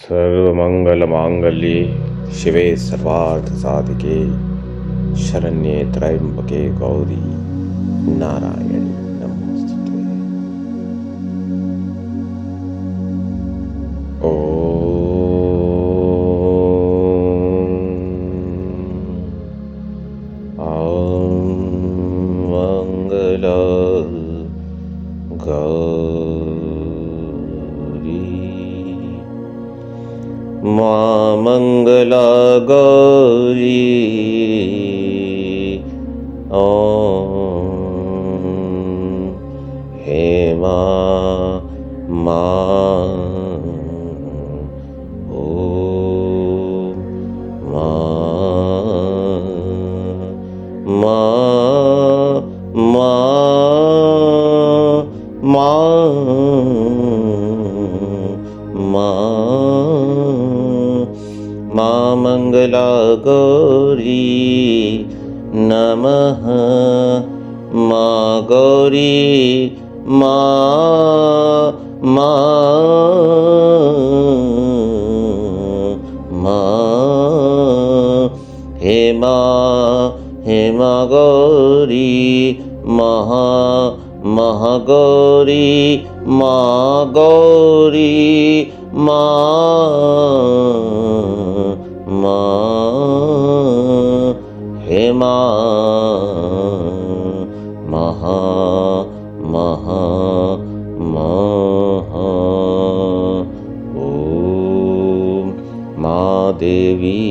सर्वमंगलमांगल्ये शिवे सर्वार्थसाधिके शरण्ये त्र्यंबके गौरी नारायणी नमोस्तुते। Mangla Maa Mangala Devi Om He Maa Om Maa Mangala Gauri Namaha Ma Gauri Ma He Ma Gauri Maha Gauri Ma Gauri He Maha Om Ma Devi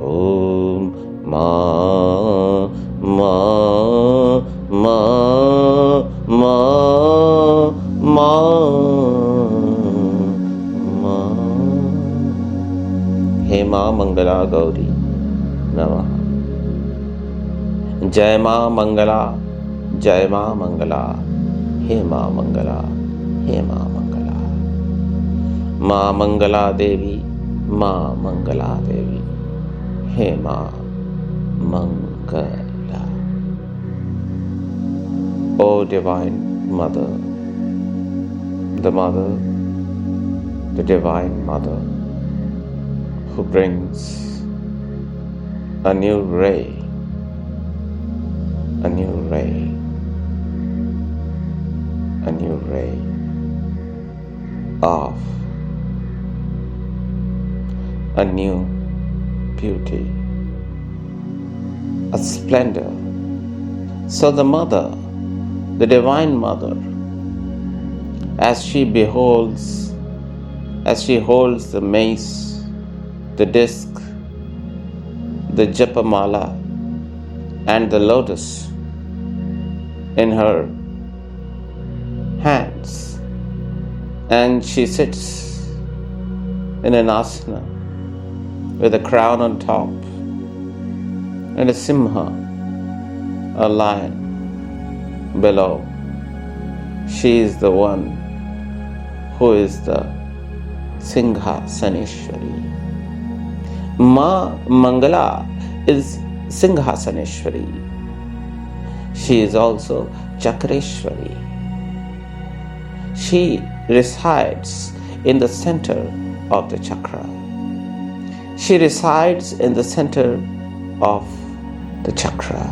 Om He Maa Mangala Gauri Namaha. Jai Maa Mangala, Jai Maa Mangala, He Maa Mangala, He Maa Mangala. Maa Mangala Devi, Maa Mangala Devi, He Maa Mangala. O Divine Mother, the Divine Mother, who brings a new ray of a new beauty, a splendor. So the Mother, the Divine Mother, as she holds the mace, the disc, the japamala, and the lotus in her hands, and she sits in an asana with a crown on top and a simha, a lion, below. She is the one who is the Siddhashram. Maa Mangala is Siddhashram. She is also Chakreshwari. She resides in the center of the chakra. She resides in the center of the chakra.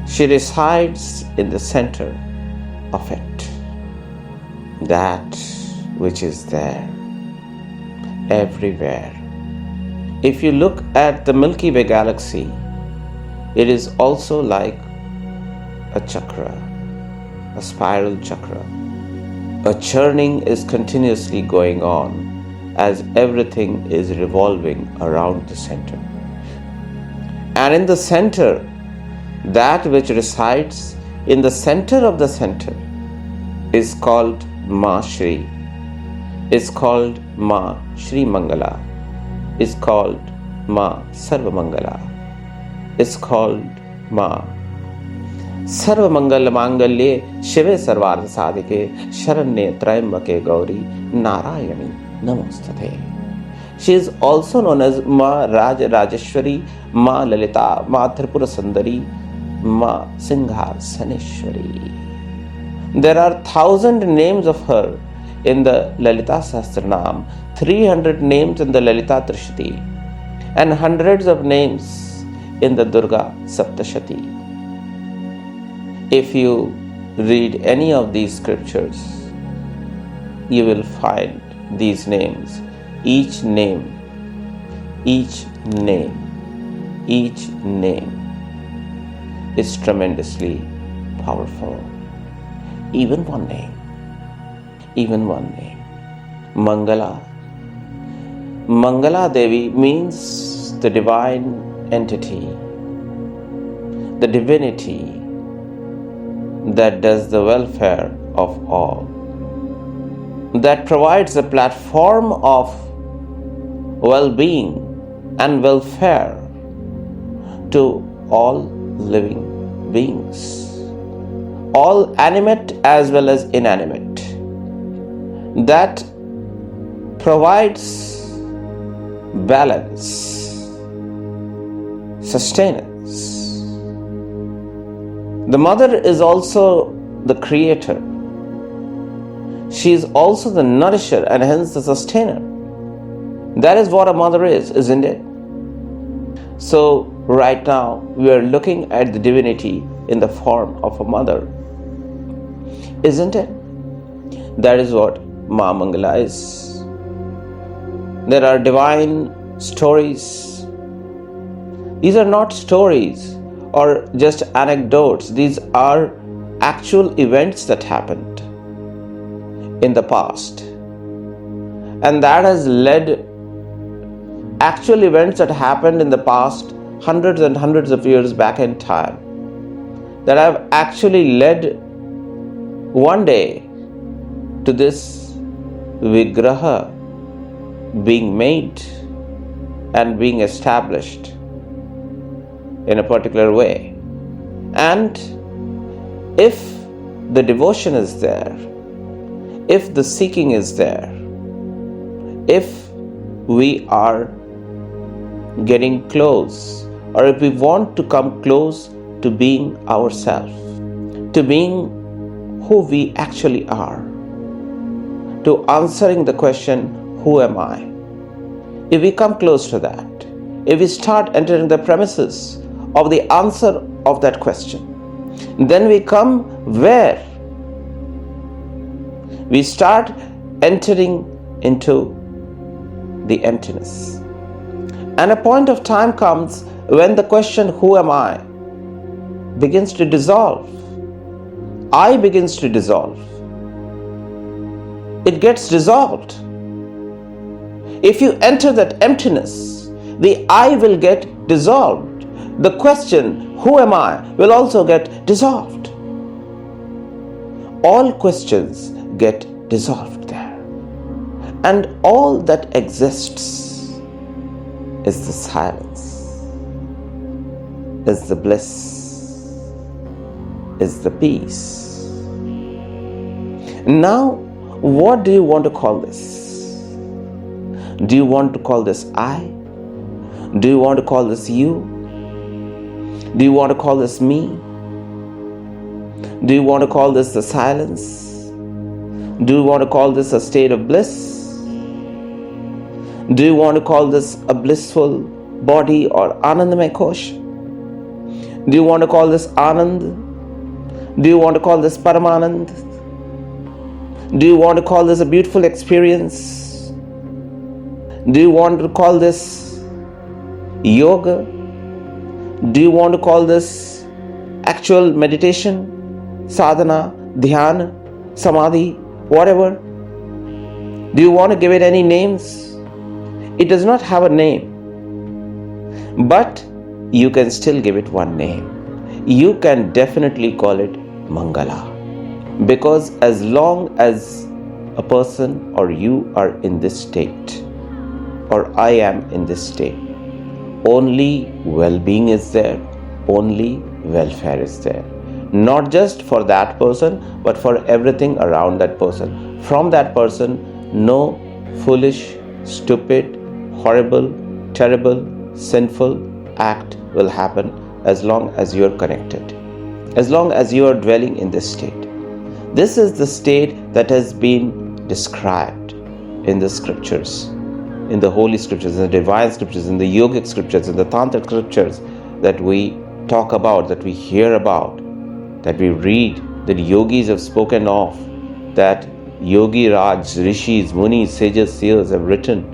She resides in the center of it. That which is there, everywhere. If you look at the Milky Way galaxy, it is also like a chakra, a spiral chakra. A churning is continuously going on as everything is revolving around the center. And in the center, that which resides in the center of the center is called Ma Shri, is called Ma Shri Mangala, is called Ma Sarva Mangala, is called Ma Sarva Mangala Mangalye Shive Sarvartha Sadhike Sharanye Trayambake Gauri Narayani Namostate. She is also known as Ma Rajeshwari, Ma Lalita, Ma Tripura Sundari, Ma Siddhashram. There are 1,000 names of her in the Lalita Sahasranam, 300 names in the Lalita Trishati, and hundreds of names in the Durga Saptashati. If you read any of these scriptures, you will find these names. Each name is tremendously powerful. Even one name. Mangala Devi means the divine entity, the divinity that does the welfare of all, that provides a platform of well-being and welfare to all living beings, all animate as well as inanimate, that provides balance, sustenance. The mother is also the creator. She is also the nourisher and hence the sustainer. That is what a mother is, isn't it? So right now we are looking at the divinity in the form of a mother, isn't it? That is what Maa Mangala is. There are divine stories. These are not stories or just anecdotes. These are actual events that happened in the past, and that has led actual events that happened in the past hundreds and hundreds of years back in time, that have actually led one day to this Vigraha being made and being established in a particular way. And if the devotion is there, if the seeking is there, if we are getting close, or if we want to come close to being ourselves, to being who we actually are, to answering the question, who am I? If we come close to that, if we start entering the premises of the answer of that question, then we come where? We start entering into the emptiness. And a point of time comes when the question, who am I, begins to dissolve. I begins to dissolve. It gets dissolved. If you enter that emptiness, the I will get dissolved. The question, who am I, will also get dissolved. All questions get dissolved there. And all that exists is the silence, is the bliss, is the peace. Now, what do you want to call this? Do you want to call this I? Do you want to call this you? Do you want to call this me? Do you want to call this the silence? Do you want to call this a state of bliss? Do you want to call this a blissful body or Anandamay Kosh? Do you want to call this Anand? Do you want to call this Paramanand? Do you want to call this a beautiful experience? Do you want to call this yoga? Do you want to call this actual meditation, sadhana, dhyana, samadhi, whatever? Do you want to give it any names? It does not have a name, but you can still give it one name. You can definitely call it Mangala, because as long as a person or you are in this state, or I am in this state, only well-being is there, only welfare is there. Not just for that person, but for everything around that person. From that person, no foolish, stupid, horrible, terrible, sinful act will happen as long as you are connected, as long as you are dwelling in this state. This is the state that has been described in the scriptures, in the holy scriptures, in the divine scriptures, in the yogic scriptures, in the tantric scriptures that we talk about, that we hear about, that we read, that yogis have spoken of, that Yogi Raj, Rishis, Munis, sages, seers have written,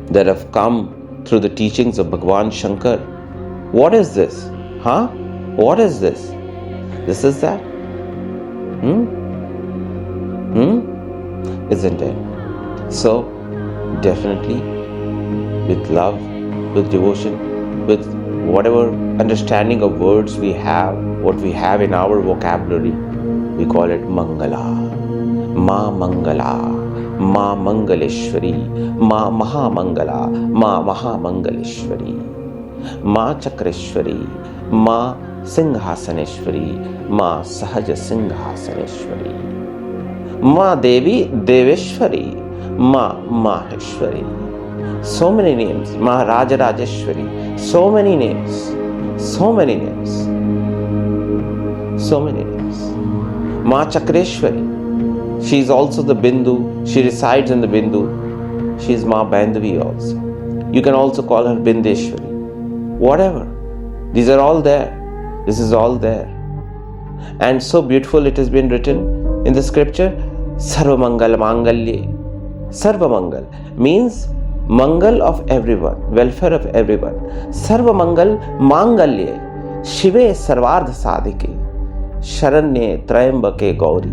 that have come through the teachings of Bhagwan Shankar. What is this? What is this? This is that? Isn't it? So, definitely, with love, with devotion, with whatever understanding of words we have, what we have in our vocabulary, we call it Mangala. Maa Mangala, Maa Mangaleshwari, Maa Mahamangala, Maa Mahamangaleshwari, Maa Chakreshwari, Maa Singhasaneshwari, Maa Sahaja Singhasaneshwari, Maa Devi Deveshwari, Maa Maheshwari. So many names. Maa Raja Rajeshwari. So many names. So many names. So many names. Maa Chakreshwari. She is also the Bindu. She resides in the Bindu. She is Maa Baindavi also. You can also call her Bindeshwari. Whatever. These are all there. This is all there. And so beautiful it has been written in the scripture, Sarva Mangal Mangalye. Sarva Mangal means Mangal of everyone, welfare of everyone. Sarva Mangal Mangalye. Shive Sarvardha Sadhike. Sharanye Trayambake Gauri.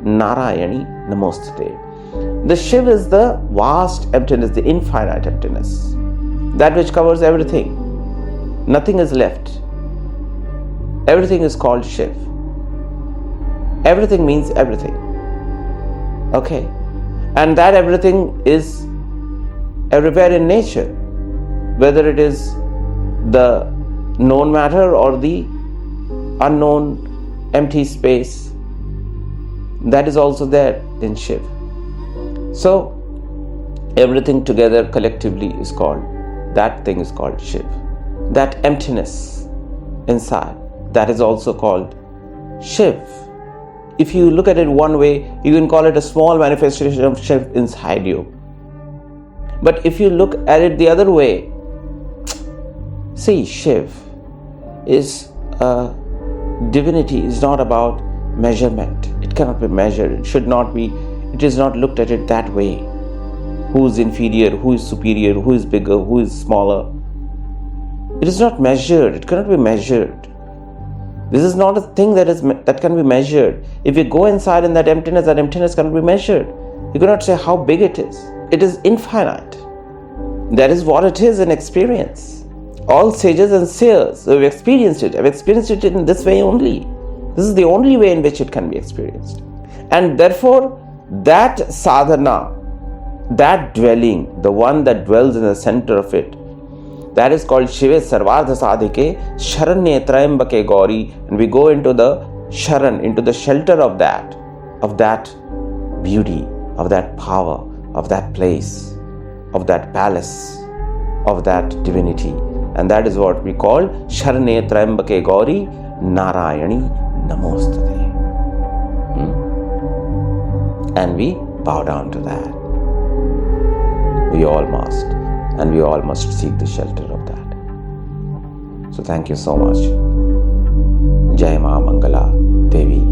Narayani Namostate. The Shiv is the vast emptiness, the infinite emptiness. That which covers everything. Nothing is left. Everything is called Shiv. Everything means everything. Okay. And that everything is everywhere in nature. Whether it is the known matter or the unknown empty space, that is also there in Shiv. So, everything together collectively is called, that thing is called Shiv. That emptiness inside, that is also called Shiv. If you look at it one way, you can call it a small manifestation of Shiv inside you. But if you look at it the other way, see, Shiv is a divinity, is not about measurement. It cannot be measured. It should not be. It is not looked at it that way. Who is inferior? Who is superior? Who is bigger? Who is smaller? It is not measured. It cannot be measured. This is not a thing that can be measured. If you go inside in that emptiness cannot be measured. You cannot say how big it is. It is infinite. That is what it is in experience. All sages and seers have experienced it in this way only. This is the only way in which it can be experienced. And therefore, that sadhana, that dwelling, the one that dwells in the center of it, that is called Shiva Sarvardha Sadhike, Sharanye Trayambake Gauri, and we go into the Sharan, into the shelter of that beauty, of that power, of that place, of that palace, of that divinity. And that is what we call Sharanye Trayambake Gauri, Narayani Namostate. And we bow down to that. We all must. And we all must seek the shelter of that. So thank you so much. Jai Maa Mangala Devi.